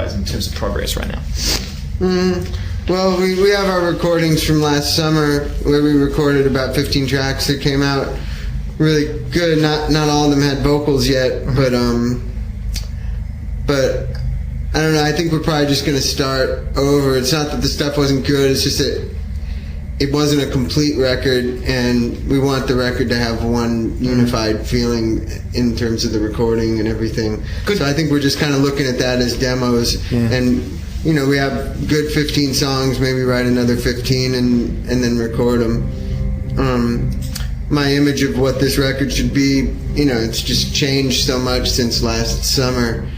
guys in terms of progress right now? Well, we have our recordings from last summer where we recorded about 15 tracks that came out really good. Not all of them had vocals yet, but I don't know. I think we're probably just going to start over. It's not that the stuff wasn't good. It's just that it wasn't a complete record, and we want the record to have one unified feeling in terms of the recording and everything. Good. So I think we're just kind of looking at that as demos, and we have good 15 songs, maybe write another 15 and then record them. My image of what this record should be, it's just changed so much since last summer,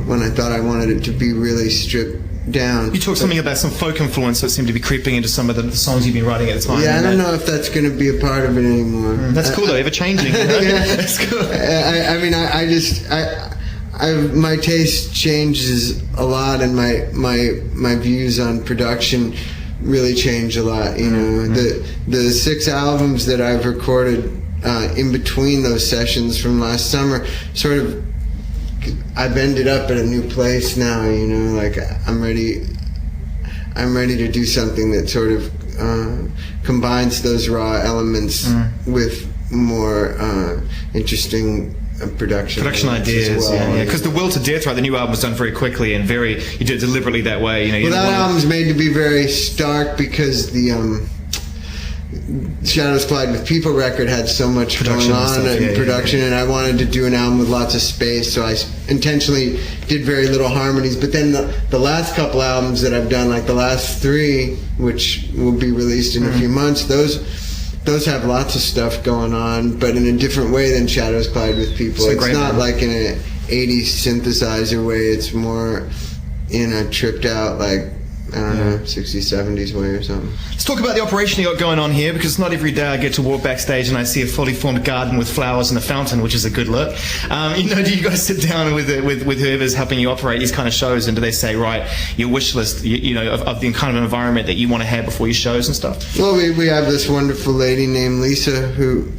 when I thought I wanted it to be really stripped down. You talked something about some folk influence that seemed to be creeping into some of the songs you've been writing at the time. Yeah, I don't know if that's going to be a part of it anymore. That's cool though, ever changing. Yeah. That's cool. My taste changes a lot, and my views on production really change a lot. The 6 albums that I've recorded in between those sessions from last summer, sort of, I've ended up at a new place now. Like I'm ready to do something that sort of combines those raw elements with more interesting production ideas. Well. Yeah. Because the Will to Death, right? The new album was done very quickly and you did it deliberately that way. Well, that album's made to be very stark because the Shadows Collide with People record had so much production going on in production, and I wanted to do an album with lots of space, so I intentionally did very little harmonies. But then the last couple albums that I've done, like the last 3, which will be released in a few months, those have lots of stuff going on, but in a different way than Shadows Collide with People. It's not like in an 80s synthesizer way. It's more in a tripped out, like, I don't know, 60s, 70s way or something. Let's talk about the operation you got going on here, because not every day I get to walk backstage and I see a fully formed garden with flowers and a fountain, which is a good look. Do you guys sit down with whoever's helping you operate these kind of shows, and do they say, right, your wish list, of the kind of environment that you want to have before your shows and stuff? Well, we have this wonderful lady named Lisa who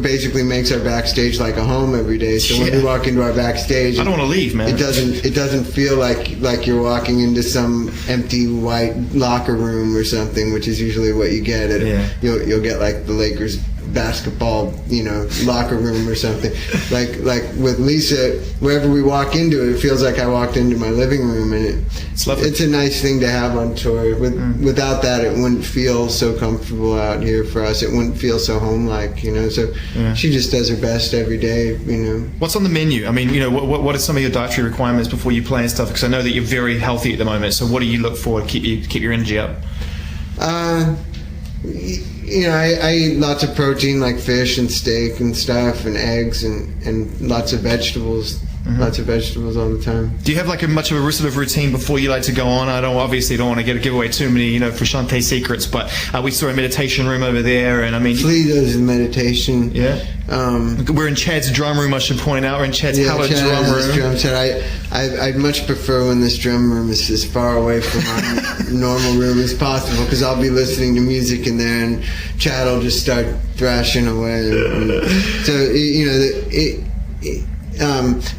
basically makes our backstage like a home every day. So when we walk into our backstage, I don't want to leave, man. It doesn't feel like you're walking into some empty white locker room or something, which is usually what you get at. You'll get like the Lakers basketball, locker room or something. Like with Lisa, wherever we walk into it feels like I walked into my living room, and it's a nice thing to have on tour. Without that, it wouldn't feel so comfortable out here for us. It wouldn't feel so home-like, So she just does her best every day, What's on the menu? I mean, what are some of your dietary requirements before you play and stuff? Because I know that you're very healthy at the moment. So what do you look for to keep your energy up? I eat lots of protein, like fish and steak and stuff, and eggs and lots of vegetables. Lots of vegetables all the time. Do you have like much of a sort of routine before you like to go on? I don't want to give away too many, Frusciante secrets, but we saw a meditation room over there, and I mean, Flea does meditation. Yeah. We're in Chad's drum room. I should point out, we're in Chad's hallowed drum room. I'd much prefer when this drum room is as far away from our normal room as possible, because I'll be listening to music in there, and Chad will just start thrashing away. So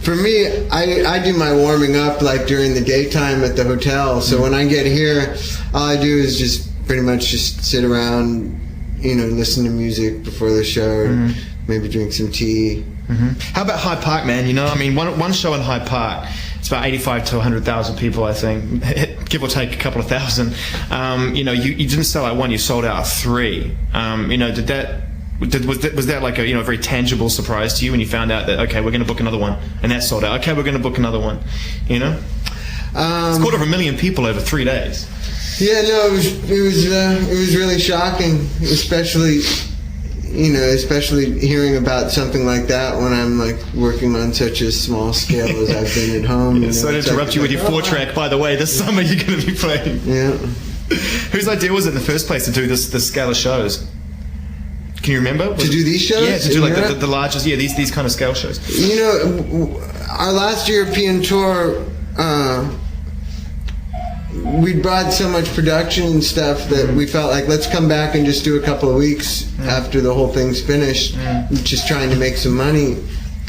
for me, I do my warming up like during the daytime at the hotel. So when I get here, all I do is just pretty much just sit around, listen to music before the show, maybe drink some tea. How about Hyde Park, man? One show in Hyde Park, it's about 85 to 100,000 people, I think, give or take a couple of thousand. You didn't sell out one, you sold out 3. Was that like a very tangible surprise to you when you found out that, okay, we're going to book another one, and that sold out? Okay, we're going to book another one. It's quarter of a million people over 3 days. Yeah, no, it was really shocking, especially hearing about something like that when I'm like working on such a small scale as I've been at home. So to interrupt you with your 4-track, by the way, this summer you're going to be playing. Yeah. Whose idea was it in the first place to do this scale of shows? Can you remember? To do these shows? Yeah, to do like the largest, these kind of scale shows. Our last European tour, we brought so much production and stuff that we felt like, let's come back and just do a couple of weeks after the whole thing's finished, just trying to make some money.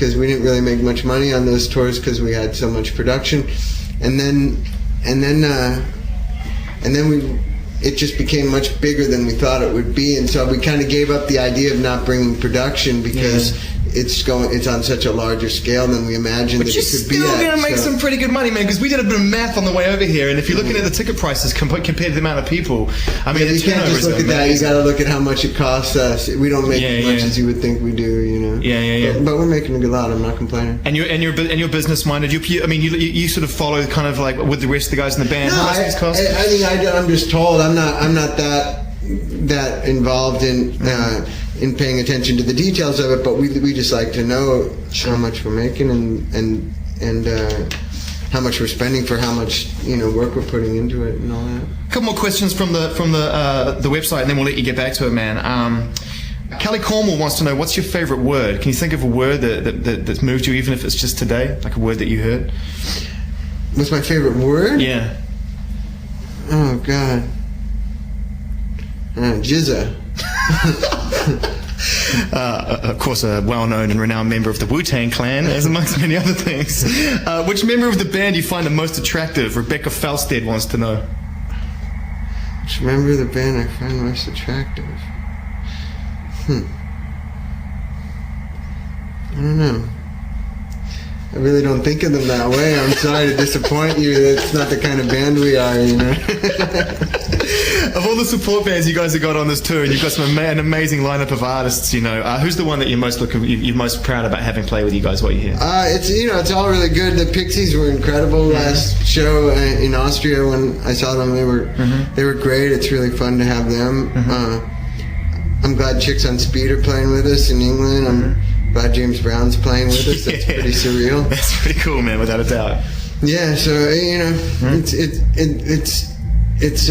because we didn't really make much money on those tours because we had so much production, and then it just became much bigger than we thought it would be, and so we kind of gave up the idea of not bringing production because it's on such a larger scale than we imagined that it could be at. But you're still going to make some pretty good money, man, because we did a bit of math on the way over here, and if you're looking at the ticket prices compared to the amount of people, I mean, you can't just look at that. You got to look at how much it costs us. We don't make as much as you would think we do, you know. But we're making a good lot. I'm not complaining. And you're business minded. You sort of follow kind of like with the rest of the guys in the band. No, how much does this cost? I mean, I'm just told. I'm not that involved in paying attention to the details of it, but we just like to know how much we're making and how much we're spending for how much work we're putting into it and all that. A couple more questions from the website, and then we'll let you get back to it, man. Kelly Cornwall wants to know, what's your favorite word? Can you think of a word that's moved you, even if it's just today, like a word that you heard? What's my favorite word? Yeah. Oh God. Jizza. Of course, a well-known and renowned member of the Wu-Tang Clan, as amongst many other things. Which member of the band do you find the most attractive? Rebecca Falstead wants to know. Which member of the band I find most attractive? I don't know. I really don't think of them that way. I'm sorry to disappoint you. That's not the kind of band we are, you know. Of all the support bands you guys have got on this tour, and you've got an amazing lineup of artists, you know, who's the one that you're most proud about having played with you guys while you're here? It's all really good. The Pixies were incredible last show in Austria when I saw them. They were great. It's really fun to have them. I'm glad Chicks on Speed are playing with us in England. I'm glad James Brown's playing with us. That's pretty surreal. That's pretty cool, man, without a doubt. Yeah, so it's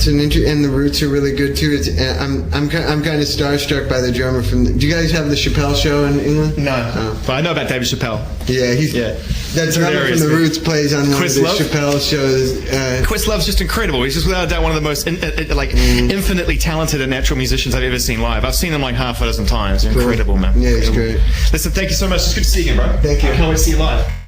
an and the Roots are really good too. I'm kind of starstruck by the drummer from. Do you guys have the Chappelle Show in England? No, but I know about David Chappelle. Yeah, that drummer from the Roots plays on one of the Chappelle shows. Questlove's just incredible. He's just without a doubt one of the most infinitely talented and natural musicians I've ever seen live. I've seen him like half a dozen times. Incredible, man. Yeah, he's great. Listen, thank you so much. It's good to see you again, bro. Thank you. I can't wait to see you live.